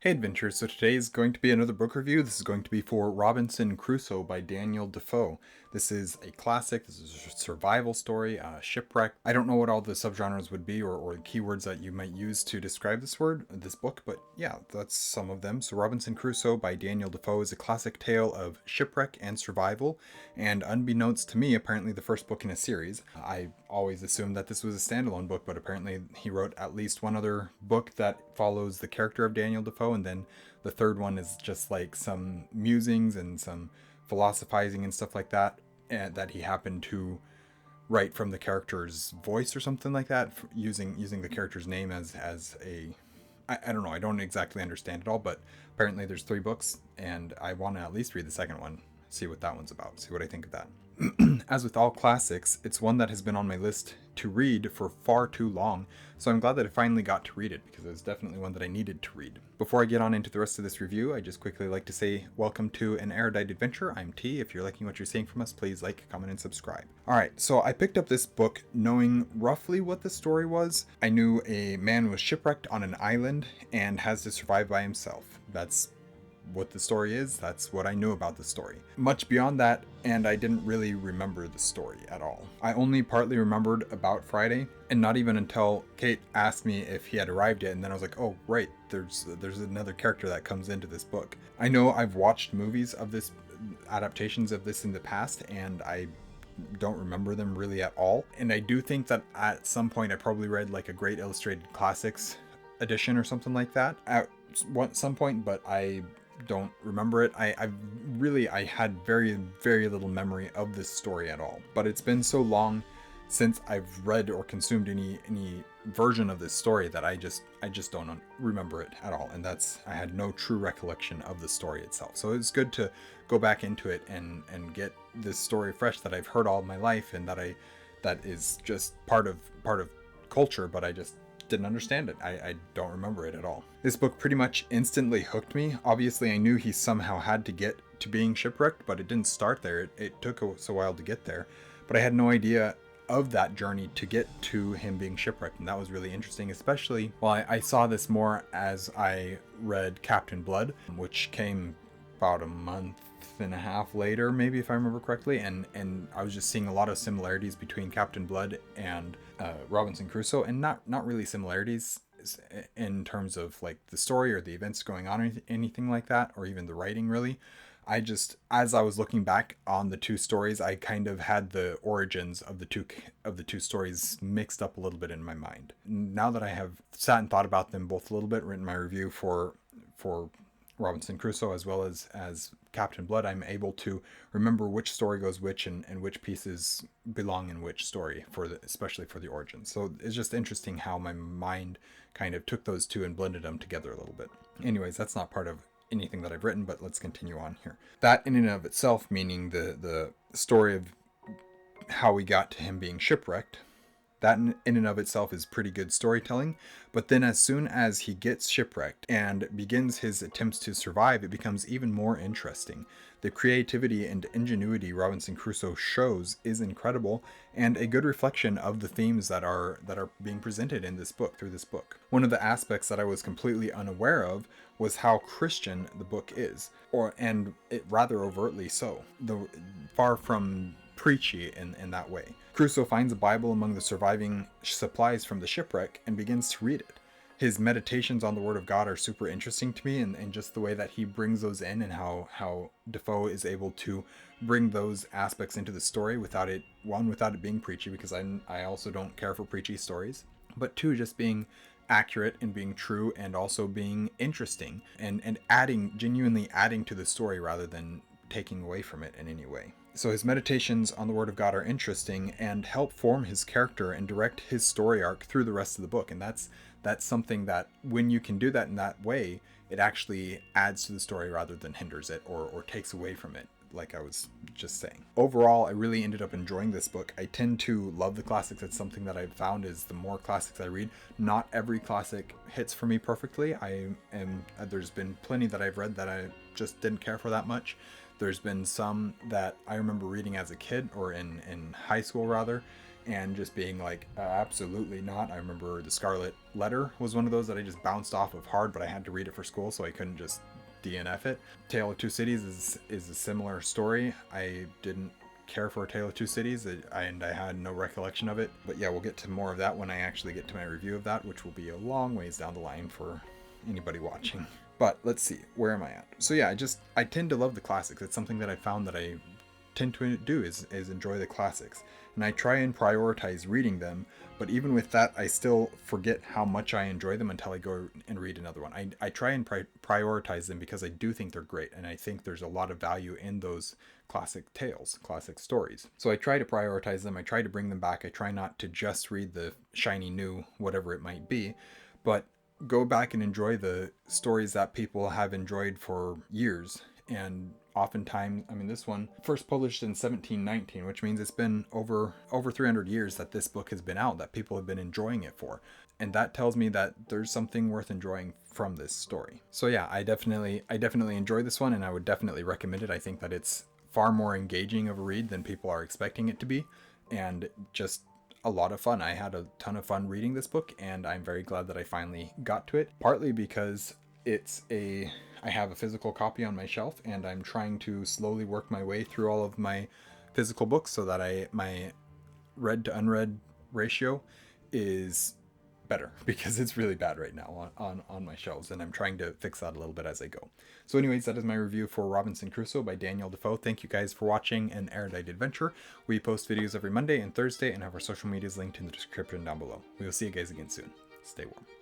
Hey adventurers, so today is going to be another book review. This is going to be for Robinson Crusoe by Daniel Defoe. This is a classic, this is a survival story, shipwreck. I don't know what all the subgenres would be or keywords that you might use to describe this book, but yeah, that's some of them. So Robinson Crusoe by Daniel Defoe is a classic tale of shipwreck and survival, and unbeknownst to me, apparently the first book in a series. I always assumed that this was a standalone book, but apparently he wrote at least one other book that follows the character of Daniel Defoe, and then the third one is just like some musings and some philosophizing and stuff like that, and that he happened to write from the character's voice or something like that, using the character's name as a I don't know, I don't exactly understand it all, but apparently there's 3 books, and I want to at least read the second one, see what that one's about, see what I think of that. As with all classics, it's one that has been on my list to read for far too long, so I'm glad that I finally got to read it, because it was definitely one that I needed to read. Before I get on into the rest of this review, I just quickly like to say welcome to an Erudite adventure. I'm T. If you're liking what you're seeing from us, please like, comment, and subscribe. Alright, so I picked up this book knowing roughly what the story was. I knew a man was shipwrecked on an island and has to survive by himself. That's what the story is. That's what I knew about the story. Much beyond that, and I didn't really remember the story at all. I only partly remembered about Friday, and not even until Kate asked me if he had arrived yet, and then I was like, oh right, there's another character that comes into this book. I know I've watched movies of this, adaptations of this in the past, and I don't remember them really at all. And I do think that at some point I probably read like a Great Illustrated Classics edition or something like that at some point, but I don't remember it. I had very little memory of this story at all, but it's been so long since I've read or consumed any version of this story that I just don't remember it at all, and I had no true recollection of the story itself. So it's good to go back into it and get this story fresh that I've heard all my life, and that is just part of culture, but I just didn't understand it. I don't remember it at all. This book pretty much instantly hooked me. Obviously, I knew he somehow had to get to being shipwrecked, but it didn't start there. It took a while to get there, but I had no idea of that journey to get to him being shipwrecked, and that was really interesting, especially I saw this more as I read Captain Blood, which came about a month and a half later, maybe, if I remember correctly, and I was just seeing a lot of similarities between Captain Blood and Robinson Crusoe, and not really similarities in terms of like the story or the events going on or anything like that, or even the writing really. As I was looking back on the 2 stories, I kind of had the origins of the two stories mixed up a little bit in my mind. Now that I have sat and thought about them both a little bit, written my review for Robinson Crusoe as well as Captain Blood, I'm able to remember which story goes which, and which pieces belong in which story, especially for the origins. So it's just interesting how my mind kind of took those two and blended them together a little bit. Anyways, that's not part of anything that I've written, but let's continue on here. That in and of itself, meaning the story of how we got to him being shipwrecked, that in and of itself is pretty good storytelling. But then as soon as he gets shipwrecked and begins his attempts to survive, it becomes even more interesting. The creativity and ingenuity Robinson Crusoe shows is incredible, and a good reflection of the themes that are being presented in this book, through this book. One of the aspects that I was completely unaware of was how Christian the book is, and it rather overtly so. Far from preachy in that way. Crusoe finds a Bible among the surviving supplies from the shipwreck and begins to read it. His meditations on the Word of God are super interesting to me, and just the way that he brings those in, and how Defoe is able to bring those aspects into the story without it being preachy, because I also don't care for preachy stories, but 2, just being accurate and being true, and also being interesting and genuinely adding to the story rather than taking away from it in any way. So his meditations on the Word of God are interesting and help form his character and direct his story arc through the rest of the book. And that's something that, when you can do that in that way, it actually adds to the story rather than hinders it or takes away from it, like I was just saying. Overall, I really ended up enjoying this book. I tend to love the classics. It's something that I've found is the more classics I read, not every classic hits for me perfectly. There's been plenty that I've read that I just didn't care for that much. There's been some that I remember reading as a kid, or in high school rather, and just being like, absolutely not. I remember The Scarlet Letter was one of those that I just bounced off of hard, but I had to read it for school, so I couldn't just DNF it. Tale of Two Cities is a similar story. I didn't care for A Tale of Two Cities, and I had no recollection of it. But yeah, we'll get to more of that when I actually get to my review of that, which will be a long ways down the line for anybody watching. But let's see, where am I at? So yeah, I tend to love the classics. It's something that I found that I tend to do is enjoy the classics. And I try and prioritize reading them, but even with that, I still forget how much I enjoy them until I go and read another one. I try and prioritize them because I do think they're great, and I think there's a lot of value in those classic tales, classic stories. So I try to prioritize them, I try to bring them back, I try not to just read the shiny new, whatever it might be, but go back and enjoy the stories that people have enjoyed for years. And oftentimes, I mean, this one first published in 1719, which means it's been over 300 years that this book has been out, that people have been enjoying it for. And that tells me that there's something worth enjoying from this story. So yeah, I definitely enjoy this one, and I would definitely recommend it. I think that it's far more engaging of a read than people are expecting it to be, and just a lot of fun. I had a ton of fun reading this book, and I'm very glad that I finally got to it, partly because I have a physical copy on my shelf, and I'm trying to slowly work my way through all of my physical books so that my read to unread ratio is better, because it's really bad right now on my shelves, and I'm trying to fix that a little bit as I go. So anyways, that is my review for Robinson Crusoe by Daniel Defoe. Thank you guys for watching an Erudite Adventure. We post videos every Monday and Thursday, and have our social medias linked in the description down below. We will see you guys again soon. Stay warm.